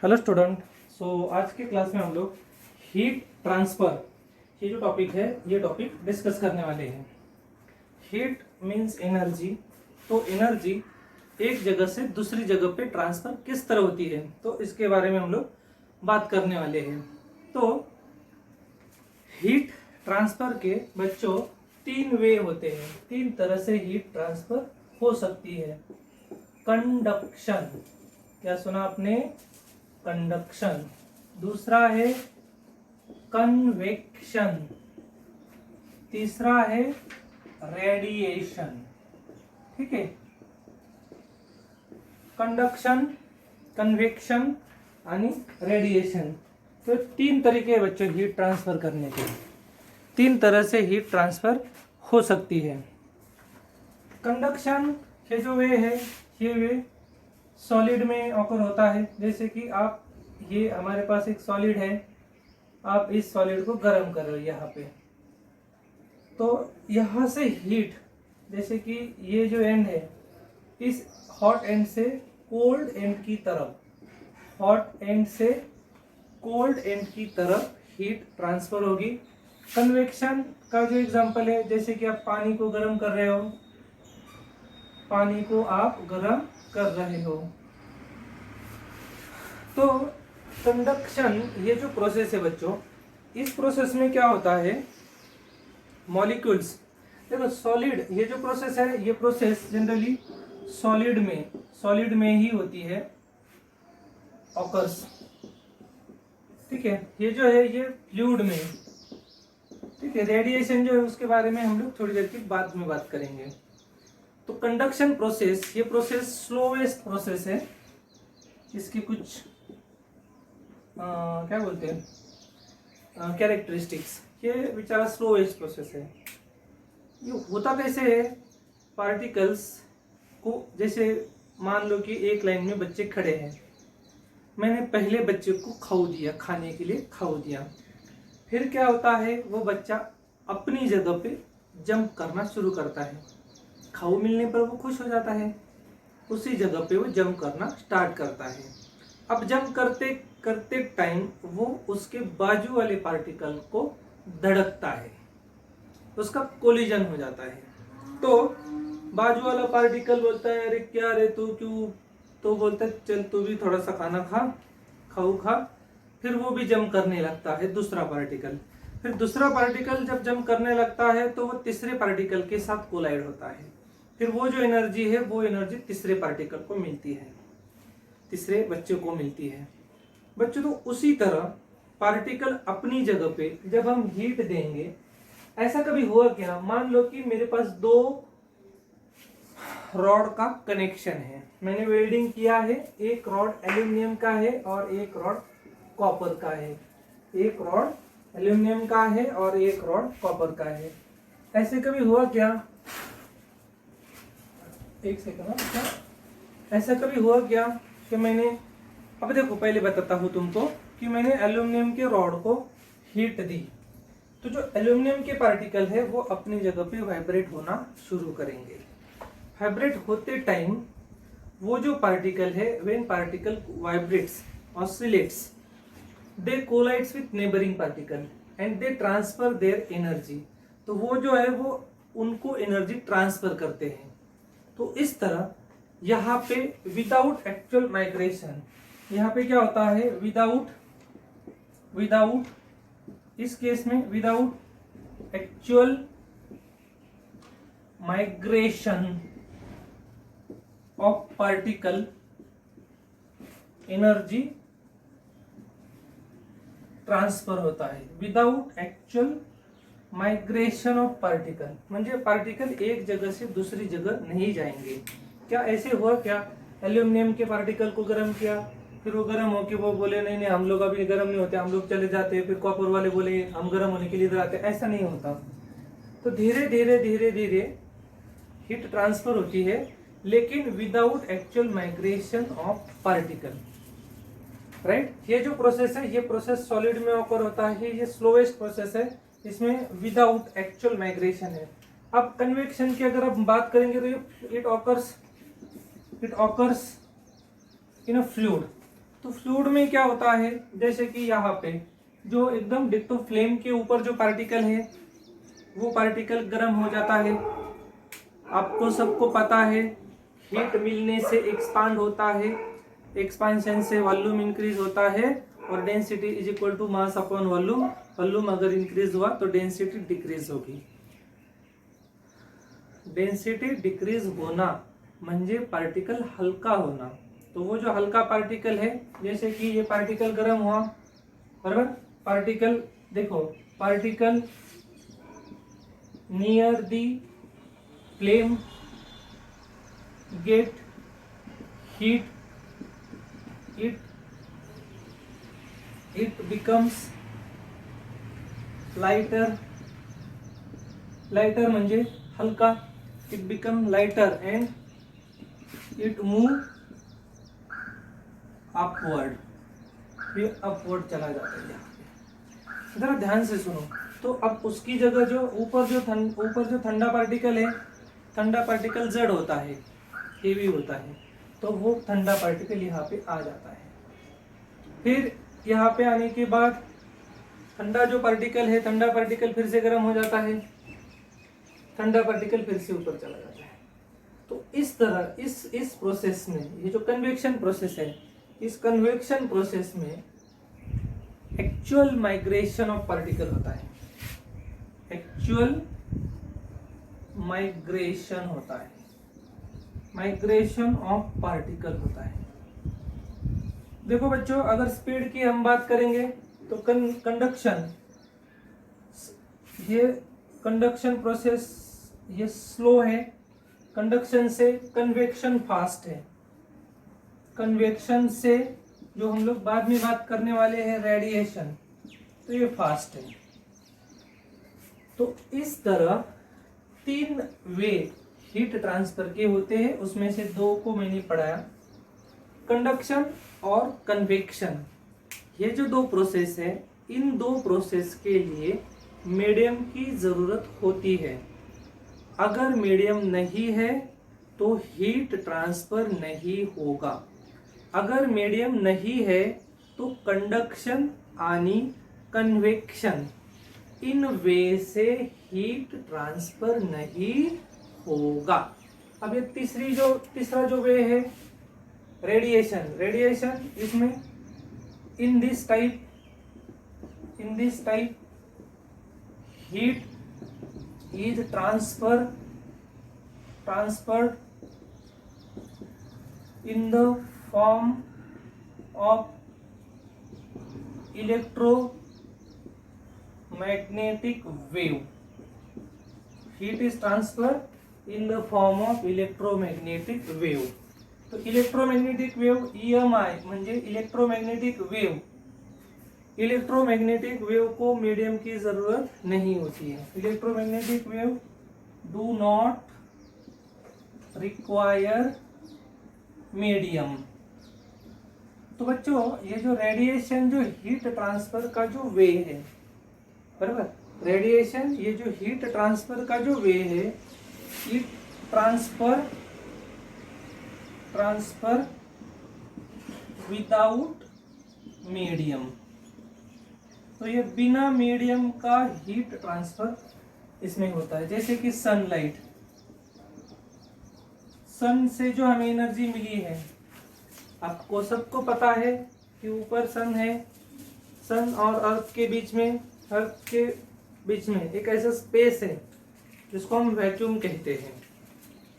Hello student. आज के class में हम लोग हीट ट्रांसफर ये जो टॉपिक है ये टॉपिक डिस्कस करने वाले हैं। Heat means energy. तो एनर्जी एक जगह से दूसरी जगह पे ट्रांसफर किस तरह होती है, तो इसके बारे में हम लोग बात करने वाले हैं। तो हीट ट्रांसफर के बच्चों तीन वे होते हैं, तीन तरह से हीट ट्रांसफर हो सकती है। कंडक्शन, क्या सुना आपने? कंडक्शन। दूसरा है कन्वेक्शन। तीसरा है रेडिएशन। ठीक है, कंडक्शन, कन्वेक्शन आणि रेडिएशन। तो तीन तरीके हैं बच्चों हीट ट्रांसफर करने के। तीन तरह से हीट ट्रांसफर हो सकती है। कंडक्शन ये जो वे है, ये वे सॉलिड में ऑकर होता है। जैसे कि आप, ये हमारे पास एक सॉलिड है, आप इस सॉलिड को गर्म कर रहे हो यहाँ पे, तो यहाँ से हीट, जैसे कि ये जो एंड है, इस हॉट एंड से कोल्ड एंड की तरफ, हॉट एंड से कोल्ड एंड की तरफ हीट ट्रांसफर होगी। कन्वेक्शन का जो एग्जांपल है, जैसे कि आप पानी को गर्म कर रहे हो, पानी को आप गर्म कर रहे हो, तो कंडक्शन ये जो प्रोसेस है बच्चों, इस प्रोसेस में क्या होता है, मॉलिक्यूल्स, देखो सॉलिड, ये जो प्रोसेस है, ये प्रोसेस जनरली सॉलिड में ही होती है, ऑकर्स। ठीक है, ये जो है ये फ्लूइड में। ठीक है, रेडिएशन जो है उसके बारे में हम लोग थोड़ी देर की बाद में बात करेंगे। तो कंडक्शन प्रोसेस, ये प्रोसेस स्लोवेस्ट प्रोसेस है। इसकी कुछ क्या बोलते हैं कैरेक्टरिस्टिक्स, ये बेचारा स्लोवेस्ट प्रोसेस है। ये होता कैसे है, पार्टिकल्स को, जैसे मान लो कि एक लाइन में बच्चे खड़े हैं, मैंने पहले बच्चे को खाऊ दिया, खाने के लिए खाऊ दिया, फिर क्या होता है, वो बच्चा अपनी जगह पे जंप करना शुरू करता है। खाऊ मिलने पर वो खुश हो जाता है, उसी जगह पे वो जंप करना स्टार्ट करता है। अब जंप करते करते टाइम वो उसके बाजू वाले पार्टिकल को धड़कता है, उसका कोलिजन हो जाता है। तो बाजू वाला पार्टिकल बोलता है, अरे क्या रे तू क्यों, तो बोलता है चल तू भी थोड़ा सा खाना खा, खाऊ खा। फिर वो भी जंप करने लगता है, दूसरा पार्टिकल। फिर दूसरा पार्टिकल जब जंप करने लगता है तो वो तीसरे पार्टिकल के साथ कोलाइड होता है। फिर वो जो एनर्जी है, वो एनर्जी तीसरे पार्टिकल को मिलती है, तीसरे बच्चे को मिलती है। बच्चों, तो उसी तरह पार्टिकल अपनी जगह पे जब हम हीट देंगे, ऐसा कभी हुआ क्या, मान लो कि मेरे पास दो रॉड का कनेक्शन है, मैंने वेल्डिंग किया है, एक रॉड एल्यूमिनियम का है और एक रॉड कॉपर का है, एक रॉड एल्यूमिनियम का है और एक रॉड कॉपर का है। ऐसे कभी हुआ क्या, एक सेकंड, ऐसा कभी हुआ क्या कि मैंने, अब देखो पहले बताता हूं तुमको कि मैंने एल्यूमिनियम के रॉड को हीट दी, तो जो एल्यूमिनियम के पार्टिकल है वो अपनी जगह पे वाइब्रेट होना शुरू करेंगे। वाइब्रेट होते टाइम वो जो पार्टिकल है, when particle vibrates, oscillates, they collides with neighbouring particle and they transfer their energy. तो वो जो है वो उनको एनर्जी ट्रांसफर करते हैं। तो इस तरह यहाँ पे विदाउट एक्चुअल माइग्रेशन, यहाँ पे क्या होता है, विदाउट इस केस में without actual migration of particle, energy transfer होता है। Without actual migration of particle, म्हणजे पार्टिकल एक जगह से दूसरी जगह नहीं जाएंगे। क्या ऐसे हुआ क्या, एल्यूमिनियम के पार्टिकल को गर्म किया, फिर वो गर्म होके वो बोले नहीं नहीं हम लोग अभी गर्म नहीं होते, हम लोग चले जाते, फिर कॉपर वाले बोले हम गर्म होने के लिए इधर आते, ऐसा नहीं होता। तो धीरे धीरे धीरे धीरे हीट ट्रांसफर होती है, लेकिन without actual migration of particle, right. ये जो प्रोसेस है, ये प्रोसेस सॉलिड में ऑकर होता है, ये स्लोएस्ट प्रोसेस है, इसमें विदाउट एक्चुअल माइग्रेशन है। अब कन्वेक्शन की अगर हम बात करेंगे तो it occurs in a fluid. तो फ्लूइड में क्या होता है, जैसे कि यहाँ पे जो एकदम डिक्टो फ्लेम के ऊपर जो पार्टिकल है वो पार्टिकल गर्म हो जाता है। आपको सबको पता है हीट मिलने से एक्सपांड होता है, एक्सपांशन से वॉल्यूम इंक्रीज होता है और density is equal to mass upon volume. Volume अगर इंक्रीज हुआ तो डेंसिटी डिक्रीज होगी। डेंसिटी डिक्रीज होना म्हणजे पार्टिकल हल्का होना। तो वो जो हल्का पार्टिकल है, जैसे कि ये पार्टिकल गर्म हुआ, बराबर, पार्टिकल देखो, particle near the flame get heat, it becomes lighter, lighter म्हणजे हल्का, it become lighter and it move upward, ये अपवर्ड चला जाता है। यहाँ जरा ध्यान से सुनो। तो अब उसकी जगह जो ऊपर जो ठंडा पार्टिकल है, ठंडा पार्टिकल जड़ होता है, हेवी होता है, तो वो ठंडा पार्टिकल यहाँ पे आ जाता है। फिर यहाँ पे आने के बाद ठंडा जो पार्टिकल है, ठंडा पार्टिकल फिर से गर्म हो जाता है, ठंडा पार्टिकल फिर से ऊपर चला जाता है। तो इस तरह इस प्रोसेस में, ये जो कन्वेक्शन प्रोसेस है, इस कन्वेक्शन प्रोसेस में एक्चुअल माइग्रेशन ऑफ पार्टिकल होता है, एक्चुअल माइग्रेशन होता है, माइग्रेशन ऑफ पार्टिकल होता है। देखो बच्चों, अगर स्पीड की हम बात करेंगे तो कंडक्शन, ये कंडक्शन प्रोसेस ये स्लो है, कंडक्शन से कन्वेक्शन फास्ट है, कन्वेक्शन से जो हम लोग बाद में बात करने वाले हैं रेडिएशन, तो ये फास्ट है। तो इस तरह 3 वे हीट ट्रांसफर के होते हैं, उसमें से 2 को मैंने पढ़ाया, कंडक्शन और कन्वेक्शन। ये जो 2 प्रोसेस है, इन 2 प्रोसेस के लिए मीडियम की जरूरत होती है। अगर मीडियम नहीं है तो हीट ट्रांसफर नहीं होगा। अगर मीडियम नहीं है तो कंडक्शन आणि कन्वेक्शन, इन वे से हीट ट्रांसफर नहीं होगा। अब ये तीसरा जो वे है रेडिएशन, रेडिएशन इसमें in this type heat is transferred in the form of electromagnetic wave. Heat is transferred in the form of electromagnetic wave. तो इलेक्ट्रोमॅग्नेटिक वेव्ह EMI म्हणजे इलेक्ट्रोमैग्नेटिक वेव, इलेक्ट्रोमैग्नेटिक वेव को मीडियम की जरूरत नहीं होती है। Electromagnetic wave do not require medium. तो बच्चों, ये जो रेडिएशन, जो हीट ट्रांसफर का जो वे है, बराबर, रेडिएशन ये जो हीट ट्रांसफर का जो वे है, हीट ट्रांसफर विदाउट मीडियम। तो ये बिना मीडियम का हीट ट्रांसफर इसमें होता है। जैसे कि सनलाइट, सन से जो हमें एनर्जी मिली है, आपको सबको पता है कि ऊपर सन है, सन और अर्थ के बीच में एक ऐसा स्पेस है जिसको हम वैक्यूम कहते हैं।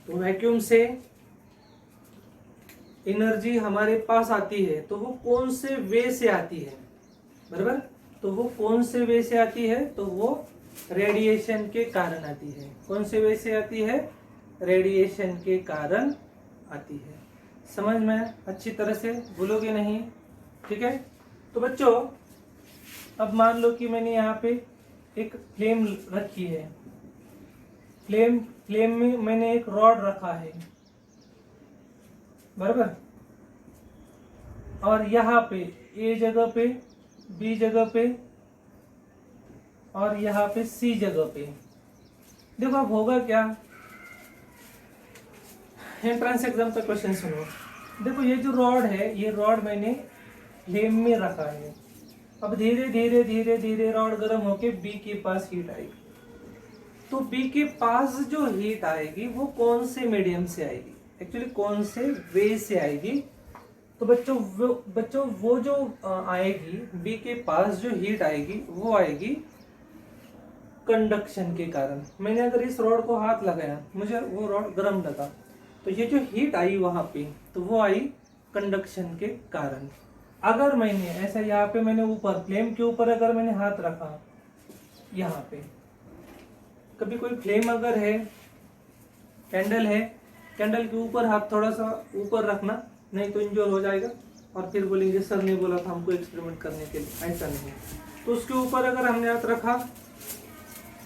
तो वैक्यूम से एनर्जी हमारे पास आती है, तो वो कौन से वे से आती है, बराबर, तो वो कौन से वे से आती है, तो वो रेडिएशन के कारण आती है। कौन से वे से आती है? रेडिएशन के कारण आती है। समझ में अच्छी तरह से, भूलोगे नहीं, ठीक है। तो बच्चों, अब मान लो कि मैंने यहाँ पे एक फ्लेम रखी है, फ्लेम में मैंने एक रॉड रखा है, बराबर, और यहाँ पे ए जगह पे, बी जगह पे और यहाँ पे सी जगह पे। देखो अब होगा क्या, एंट्रेंस एग्जाम का क्वेश्चन सुनो। देखो ये जो रॉड है, ये रॉड मैंने फ्लेम में रखा है। अब धीरे धीरे धीरे धीरे रॉड गर्म होके बी के पास हीट आएगी। तो बी के पास जो हीट आएगी वो कौन से मीडियम से आएगी, एक्चुअली कौन से वे से आएगी। तो बच्चों वो जो आएगी बी के पास जो हीट आएगी वो आएगी कंडक्शन के कारण। मैंने अगर इस रॉड को हाथ लगाया, मुझे वो रॉड गर्म लगा, तो ये जो हीट आई वहां पे तो वो आई कंडक्शन के कारण। अगर मैंने ऐसा यहाँ पे मैंने ऊपर फ्लेम के ऊपर अगर मैंने हाथ रखा, यहाँ पे कभी कोई फ्लेम अगर है, कैंडल है, कैंडल के ऊपर हाथ थोड़ा सा ऊपर रखना, नहीं तो इंजोर हो जाएगा और फिर बोलेंगे सर ने बोला था हमको एक्सपेरिमेंट करने के लिए, ऐसा नहीं। तो उसके ऊपर अगर हमने हाथ रखा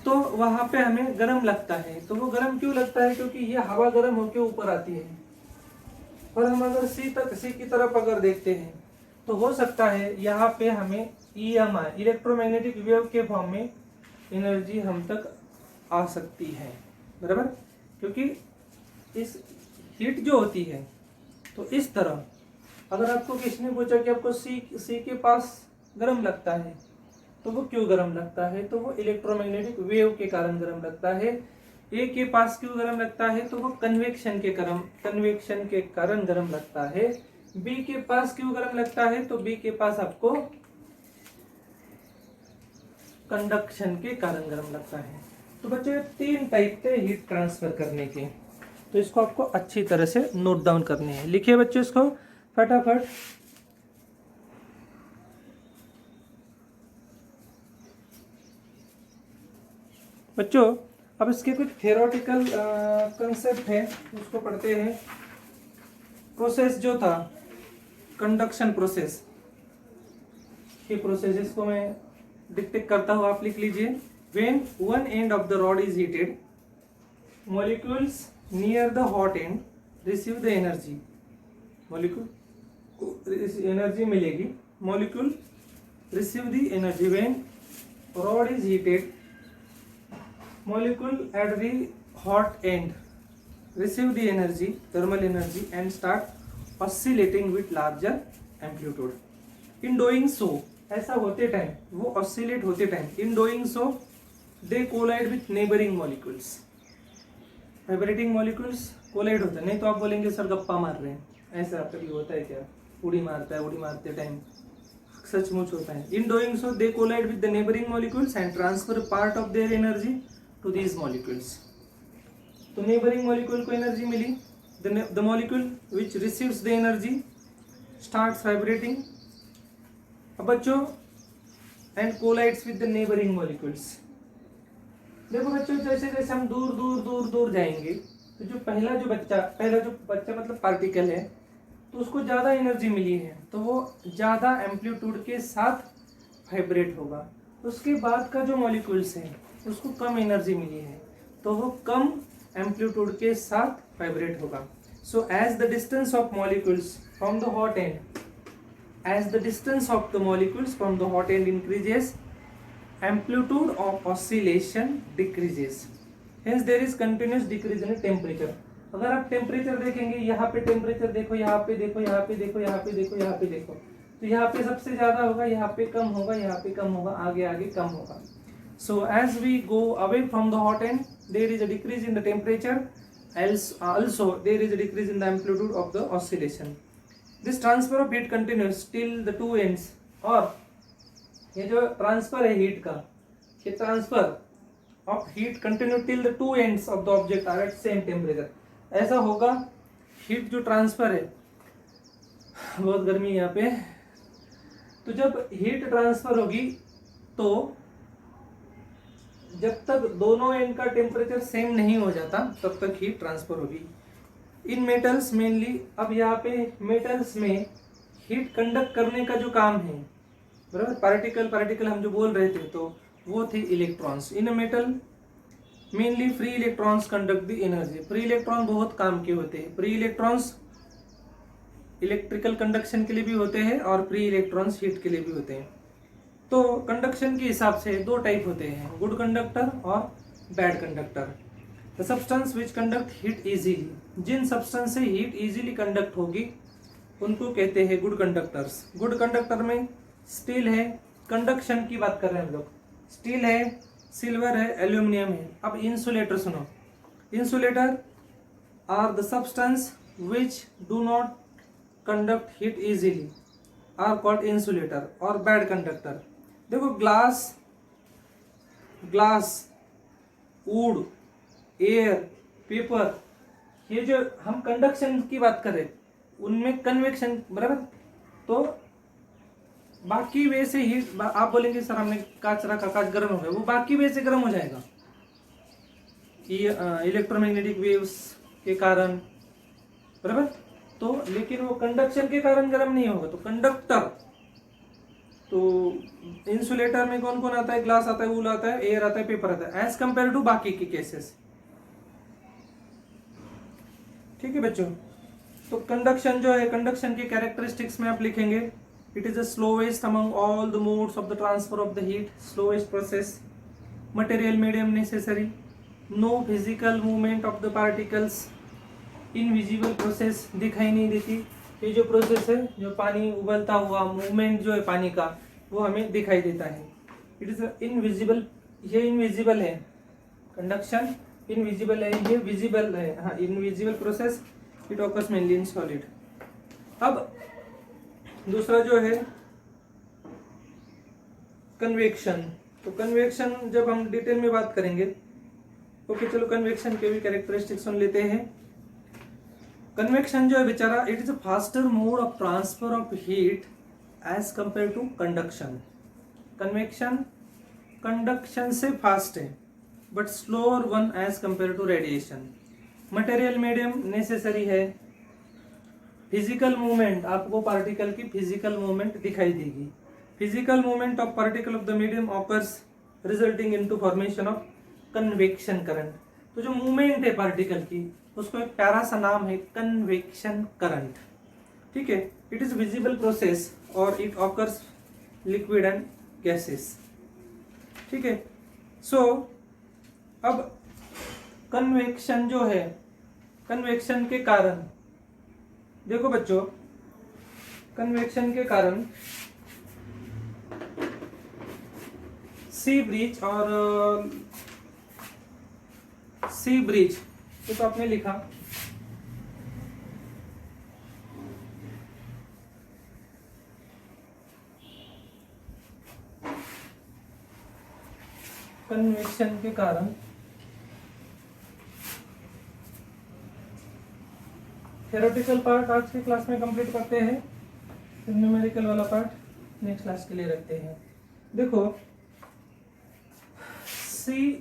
तो वहां पे हमें गर्म लगता है। तो वो गर्म क्यों लगता है, क्योंकि ये हवा गर्म होकर ऊपर आती है। और हम अगर सी की तरफ अगर देखते हैं तो हो सकता है यहाँ पे हमें EMI इलेक्ट्रोमैग्नेटिक वेव के फॉर्म में एनर्जी हम तक आ सकती है, बराबर। क्योंकि इस हीट जो होती है तो इस तरह, अगर आपको किसने पूछा कि आपको सी के पास गर्म लगता है तो वो क्यों गर्म लगता है, तो वो इलेक्ट्रोमैग्नेटिक वेव के कारण गर्म लगता है। ए के पास क्यों गर्म लगता है, तो वो कन्वेक्शन के कारण गर्म लगता है। बी के पास क्यों गर्म लगता है, तो बी के पास आपको कंडक्शन के कारण गर्म लगता है। तो बच्चों 3 टाइप थे हीट ट्रांसफर करने के, तो इसको आपको अच्छी तरह से नोट डाउन करने हैं। लिखिए बच्चों इसको फटाफट। बच्चों अब इसके कुछ थ्योरेटिकल कंसेप्ट है, उसको पढ़ते हैं। प्रोसेस जो था कंडक्शन प्रोसेस, ये प्रोसेस इसको मैं डिक्टेट करता हूँ, आप लिख लीजिए। When one end of the rod is heated, molecules near the hot and receive the energy. Molecule को एनर्जी मिलेगी, molecule receive the energy. When rod is heated, molecule at the hot end receive the energy, thermal energy, and start oscillating with larger amplitude. In doing so, ऐसा होते time, वो oscillate होते time, in doing so they collide with neighboring molecules. Vibrating molecules collide होते हैं। नहीं तो आप बोलेंगे सर गप्पा मार रहे हैं, ऐसा कभी होता है क्या, उड़ी मारता है, उड़ी मारते टाइम सचमुच होता है। In doing so they collide with the neighboring molecules and transfer part of their energy to these molecules. तो neighboring molecule को एनर्जी मिली, the molecule which receives the energy starts vibrating, अब बच्चों and collides with the neighboring molecules। देखो बच्चों जैसे जैसे हम दूर दूर दूर दूर जाएंगे तो जो पहला जो बच्चा मतलब पार्टिकल है, तो उसको ज़्यादा एनर्जी मिली है तो वो ज़्यादा एम्पलीट्यूड के साथ वाइब्रेट होगा। उसके बाद का जो मॉलिक्यूल्स है उसको कम एनर्जी मिली है तो वो कम एम्पलीट्यूड के साथ वाइब्रेट होगा। So as the distance of molecules from the hot end, as the distance of the molecules from the hot end increases, amplitude of oscillation decreases, hence there is continuous decrease in temperature. अगर आप temperature देखेंगे, यहाँ पे temperature देखो, यहाँ पे देखो, यहाँ पे देखो, यहाँ पे देखो, यहाँ पे देखो, तो यहाँ पे सबसे ज्यादा होगा, यहाँ पे कम होगा, यहाँ पे कम होगा, आगे आगे कम होगा। So as we go away from the hot end, there is a decrease in the temperature, also there is a decrease in the amplitude of the oscillation. This transfer of heat continues till the two ends, और ये जो transfer है heat का, ये transfer of heat continue till the two ends of the object are at same temperature. ऐसा होगा, heat जो transfer है, बहुत गर्मी है यहाँ पे, तो जब हीट ट्रांसफर होगी तो जब तक दोनों एंड का टेम्परेचर सेम नहीं हो जाता तब तक हीट ट्रांसफर होगी। इन मेटल्स मेनली, अब यहाँ पे मेटल्स में हीट कंडक्ट करने का जो काम है, बराबर, पार्टिकल हम जो बोल रहे थे तो वो थे electrons. In metal mainly free electrons conduct the energy. Free electron बहुत काम के होते हैं। फ्री इलेक्ट्रॉन्स इलेक्ट्रिकल कंडक्शन के लिए भी होते हैं और फ्री इलेक्ट्रॉन्स हीट के लिए भी होते हैं। तो कंडक्शन के हिसाब से 2 टाइप होते हैं, गुड कंडक्टर और bad conductor. The substance which conduct heat easily, जिन सब्सटेंस से हीट इजीली कंडक्ट होगी उनको कहते हैं गुड कंडक्टर्स। गुड कंडक्टर में स्टील है, कंडक्शन की बात कर रहे हैं हम लोग, स्टील है, सिल्वर है, एल्यूमिनियम है। अब इंसुलेटर सुनो, insulator are the substance which do not conduct heat easily are called insulator और बैड कंडक्टर। देखो ग्लास, वुड, एयर, पेपर, ये जो हम कंडक्शन की बात करें उनमें कन्वेक्शन, बराबर। तो बाकी वे से ही आप बोलेंगे सर हमने कांच रखा, कांच गर्म हो गया, वो बाकी वे से गर्म हो जाएगा इलेक्ट्रोमैग्नेटिक वेव्स के कारण, बराबर। तो लेकिन वो कंडक्शन के कारण गर्म नहीं होगा। तो कंडक्टर, तो इंसुलेटर में कौन कौन आता है? ग्लास आता है, वूल आता है, एयर आता है, पेपर आता है, एज कंपेयर टू बाकी के केसेस। ठीक है बच्चों, तो कंडक्शन जो है, कंडक्शन के कैरेक्टरिस्टिक्स में आप लिखेंगे it is the slowest among all the modes of the transfer of the heat, slowest process, material medium necessary, no physical movement of the particles, invisible process, दिखाई नहीं देती। ये जो प्रोसेस है, जो पानी उबलता हुआ मूवमेंट जो है पानी का, वो हमें दिखाई देता है। इट इज इनविजिबल, ये इनविजिबल है, कंडक्शन इनविजिबल है, ये विजिबल है। हाँ, invisible process, it occurs mainly in solid. अब दूसरा जो है कन्वेक्शन। तो कन्वेक्शन जब हम डिटेल में बात करेंगे, ओके चलो कन्वेक्शन के भी कैरेक्टरिस्टिक्स सुन लेते हैं। कन्वेक्शन जो है बेचारा, it is a faster mode of transfer of heat as compare to conduction. Convection conduction से फास्ट है but slower one as compare to radiation. Material medium necessary है। फिजिकल मूवमेंट, आपको पार्टिकल की फिजिकल मूवमेंट दिखाई देगी। Physical movement of particle of the medium occurs resulting into formation of convection current. तो जो movement है particle की, उसको एक प्यारा सा नाम है कन्वेक्शन करंट। ठीक है, इट इज विजिबल प्रोसेस और it occurs liquid and gases. ठीक है, सो अब कन्वेक्शन जो है, कन्वेक्शन के कारण देखो बच्चों, कन्वेक्शन के कारण सी ब्रिज और सी ब्रिज, तो आपने लिखा कन्वेक्शन के कारण थ्योरेटिकल पार्ट आज के क्लास में कंप्लीट करते हैं, फिर न्यूमेरिकल वाला पार्ट नेक्स्ट क्लास के लिए रखते हैं। देखो सी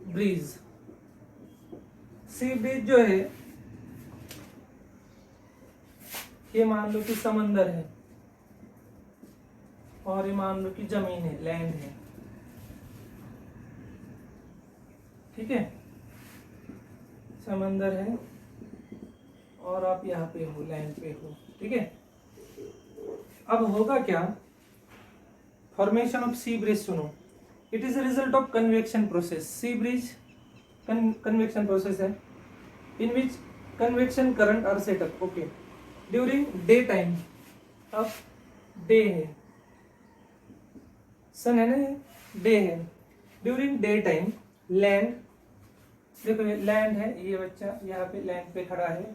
ब्रीज, सी ब्रीज जो है ये मान लो कि समंदर है और ये मान लो कि जमीन है, लैंड है। ठीक है, समंदर है और आप यहाँ पे हो, लैंड पे हो। ठीक है, अब होगा क्या? फॉर्मेशन ऑफ सी ब्रिज सुनो, it is a result of convection process. Sea breeze convection process है in which convection current are setup. Okay, during day time, अब डे है, सन है ना, डे है। ड्यूरिंग डे टाइम लैंड, देखो ये land है, ये बच्चा यहाँ पे लैंड पे खड़ा है।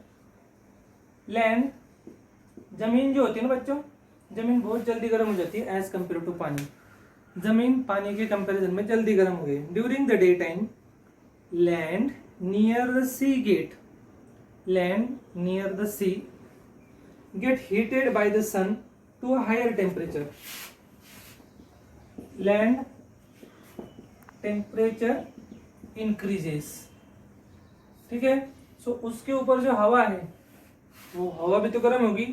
लैंड, जमीन जो होती है ना बच्चों, जमीन बहुत जल्दी गर्म हो जाती है एज कंपेयर टू पानी। जमीन पानी के कंपैरिजन में जल्दी गर्म हो गई। During the day time land near the sea get, land near the sea get heated by the sun to a higher temperature. Land temperature increases. ठीक है, सो उसके ऊपर जो हवा है, वो हवा भी तो गर्म होगी।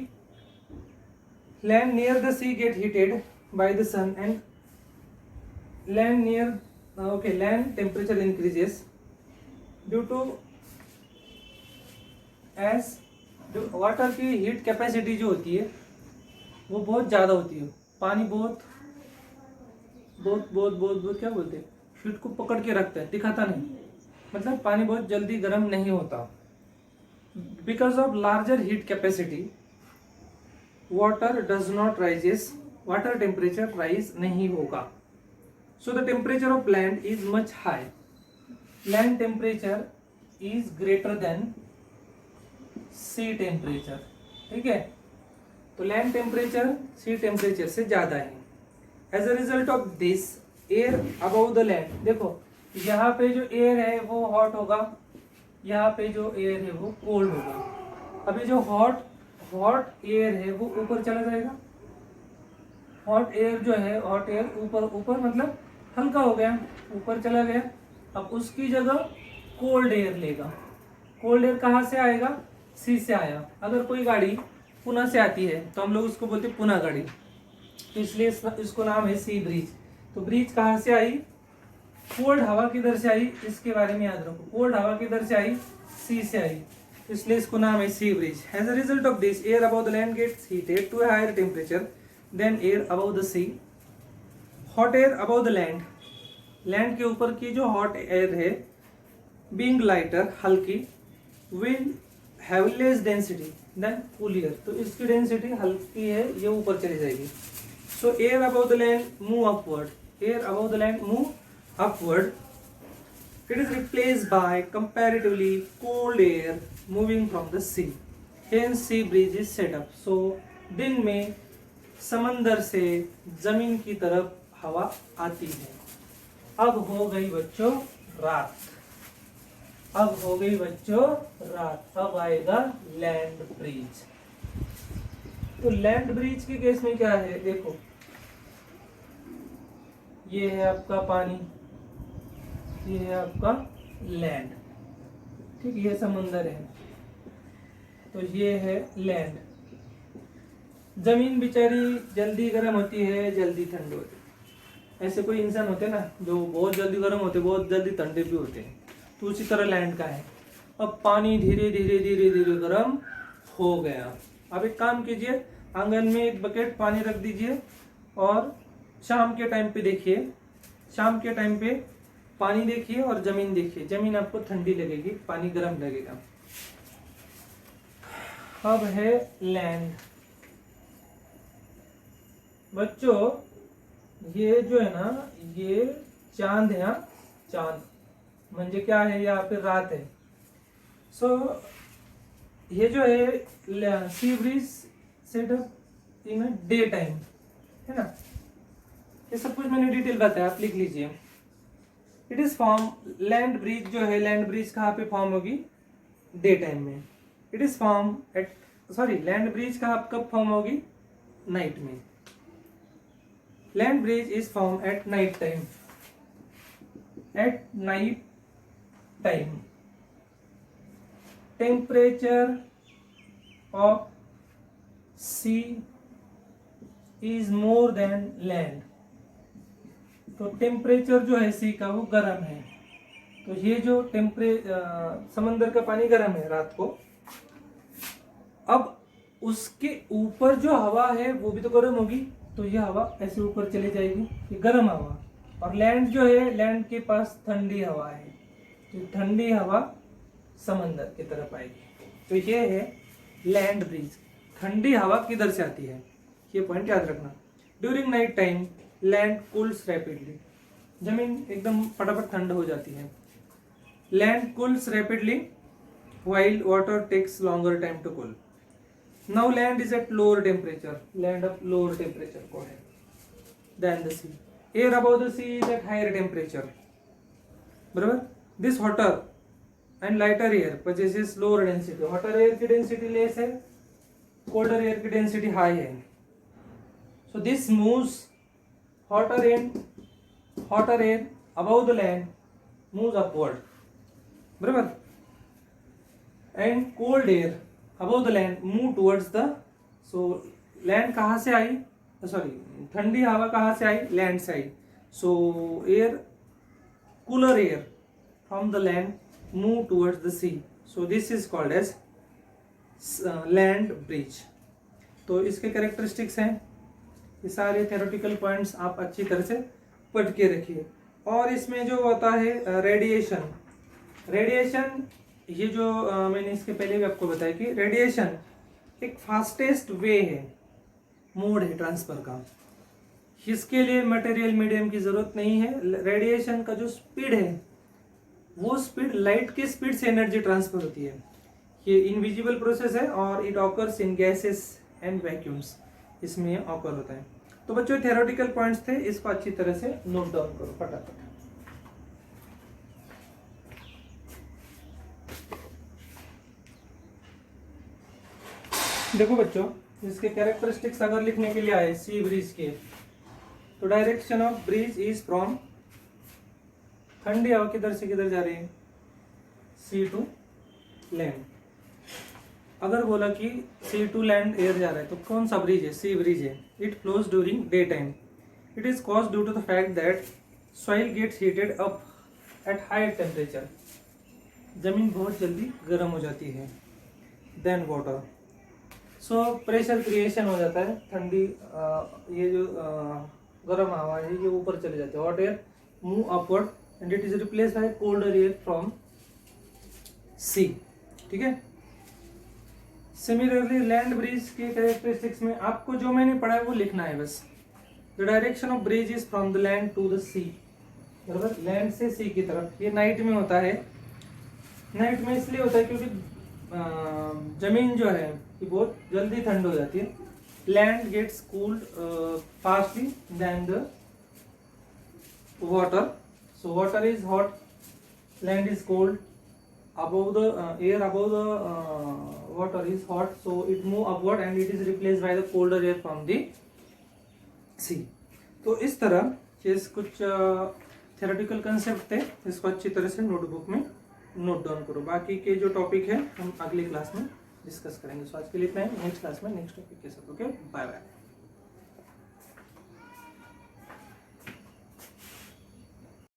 Land near the sea get heated by the sun and land near, okay, land temperature increases due to as water की हीट कैपेसिटी जो होती है वो बहुत ज़्यादा होती है। पानी बहुत बहुत बहुत बहुत बहुत क्या बोलते हैं, हीट को पकड़ के रखता है, दिखाता नहीं, मतलब पानी बहुत जल्दी गर्म नहीं होता। Because of larger heat capacity water does not rises, water temperature rise नहीं होगा। So the temperature of land is much high, land temperature is greater than sea temperature. ठीक है, तो लैंड टेम्परेचर सी टेम्परेचर से ज्यादा है। As a result of this air above the land, देखो यहाँ पे जो एयर है वो हॉट होगा, यहाँ पे जो एयर है वो कोल्ड होगा। अभी जो हॉट एयर है वो ऊपर चला जाएगा, हॉट एयर जो है, हॉट एयर ऊपर मतलब हल्का हो गया, ऊपर चला गया। अब उसकी जगह कोल्ड एयर लेगा। कोल्ड एयर कहाँ से आएगा? सी से आया। अगर कोई गाड़ी पुणे से आती है तो हम लोग उसको बोलते हैं पुणे गाड़ी, तो इसलिए इसको नाम है सी ब्रिज। तो ब्रिज कहाँ से आई? कोल्ड हवा किधर से आई, इसके बारे में याद रखो। कोल्ड हवा किधर से आई? सी से आई, इसलिए इसको नाम है sea breeze. As a result of this air above the land gets heated to higher temperature than air above the sea. Hot air above the land, land के ऊपर की जो हॉट एयर है, बीइंग लाइटर हल्की, will have less density than cool air, तो इसकी density हल्की है, ये ऊपर चली जाएगी। So air above the land move upward, air above the land move upward, it is replaced by comparatively cold air moving from the sea, hence sea breeze is set up। so दिन में समंदर से जमीन की तरफ हवा आती है। अब हो गई बच्चों रात, अब हो गई बच्चों रात, अब आएगा लैंड ब्रिज। तो लैंड ब्रिज के केस में क्या है, देखो ये है आपका पानी, ये है आपका लैंड, ठीक, ये समंदर है, तो ये है लैंड। जमीन बेचारी जल्दी गर्म होती है, जल्दी ठंड होती है। ऐसे कोई इंसान होते हैं ना जो बहुत जल्दी गर्म होते, बहुत जल्दी ठंडे भी होते हैं, तो उसी तरह लैंड का है। अब पानी धीरे धीरे धीरे धीरे गर्म हो गया। अब एक काम कीजिए, आंगन में एक बकेट पानी रख दीजिए और शाम के टाइम पे देखिए, शाम के टाइम पे पानी देखिए और जमीन देखिए, जमीन आपको ठंडी लगेगी, पानी गर्म लगेगा। अब है लैंड। बच्चों ये जो है ना, ये चांद है, चांद म्हणजे क्या है, यहाँ पे रात है। सो ये जो है sea breeze setup in day time, है ना, ये सब कुछ मैंने डिटेल बताया, आप लिख लीजिए। It is form, land breeze जो है, लैंड ब्रिज कहाँ पे फॉर्म होगी? डे टाइम में। It is form at, sorry, land breeze कब फॉर्म होगी? नाइट में। Land breeze is form at night time, at night time. Temperature of sea is more than land, तो temperature जो है सी का वो गर्म है। तो ये जो समंदर का पानी गर्म है रात को, अब उसके ऊपर जो हवा है वो भी तो गर्म होगी, तो ये हवा ऐसे ऊपर चली जाएगी, ये गर्म हवा। और लैंड जो है, लैंड के पास ठंडी हवा है, तो ठंडी हवा समंदर की तरफ आएगी। तो ये है लैंड ब्रिज। ठंडी हवा किधर से आती है, ये पॉइंट याद रखना। During night time land cools rapidly, जमीन एकदम फटाफट ठंड हो जाती है। Land cools rapidly while water takes longer time to cool. Now land is at lower temperature, land of lower temperature को है than the sea. Air above the sea is at higher temperature, बराबर। This hotter and lighter air possesses lower density, hotter air की density less है, colder air की density high है। So this moves hotter air above the land moves upward, बराबर, and cold air above the land move towards the, so land कहाँ से आई, sorry ठंडी हवा कहाँ से आई, लैंड से आई। so air, cooler air from the land move towards the sea, so this is called as land bridge। तो इसके characteristics हैं, ये सारे थ्योरेटिकल पॉइंट्स आप अच्छी तरह से पढ़ के रखिए। और इसमें जो होता है रेडिएशन, रेडिएशन ये जो मैंने इसके पहले भी आपको बताया कि रेडिएशन एक फास्टेस्ट वे है मोड है ट्रांसफर का। इसके लिए मटेरियल मीडियम की जरूरत नहीं है। रेडिएशन का जो स्पीड है वो स्पीड लाइट की स्पीड से एनर्जी ट्रांसफर होती है। ये इनविजिबल प्रोसेस है और it occurs in gases and vacuums, इसमें ऑकर होता है। तो बच्चों थ्योरेटिकल पॉइंट्स थे, इसको अच्छी तरह से नोट डाउन करो फटाफट। देखो बच्चों, इसके कैरेक्टरिस्टिक्स अगर लिखने के लिए आए सी ब्रीज के, तो direction of breeze is from, ठंडी हवा किधर से किधर जा रही है, सी टू लैंड। अगर बोला कि सी टू लैंड एयर जा रहा है तो कौन सा ब्रिज है, सी ब्रिज है। It flows during day time. It is cause due to the fact that soil gets heated up at high temperature, जमीन बहुत जल्दी गर्म हो जाती है, then water, so pressure creation हो जाता है, ठंडी ये जो गर्म हवा है ये ऊपर चले जाते हैं, hot air move upward and it is replace by colder air from sea. ठीक है। सिमिलरली लैंड ब्रिज के कैरेक्टरिस्टिक्स में आपको जो मैंने पढ़ा है वो लिखना है बस। The direction of breeze is from the land to the sea, बराबर, लैंड से सी की तरफ। ये नाइट में होता है। नाइट में इसलिए होता है क्योंकि जमीन जो है ये बहुत जल्दी ठंड हो जाती है। Land gets cooled fastly then the water, so water is hot, land is cold, above the air above the water is hot, so it move upward and it is replaced by the colder air from the sea। तो इस तरह ये कुछ theoretical concept थे, इसको अच्छी तरह से नोटबुक में नोट डाउन करो। बाकी के जो टॉपिक है हम अगली क्लास में डिस्कस करेंगे। सो आज के लिए इतना है, नेक्स्ट क्लास में नेक्स्ट टॉपिक के साथ। Okay, bye bye.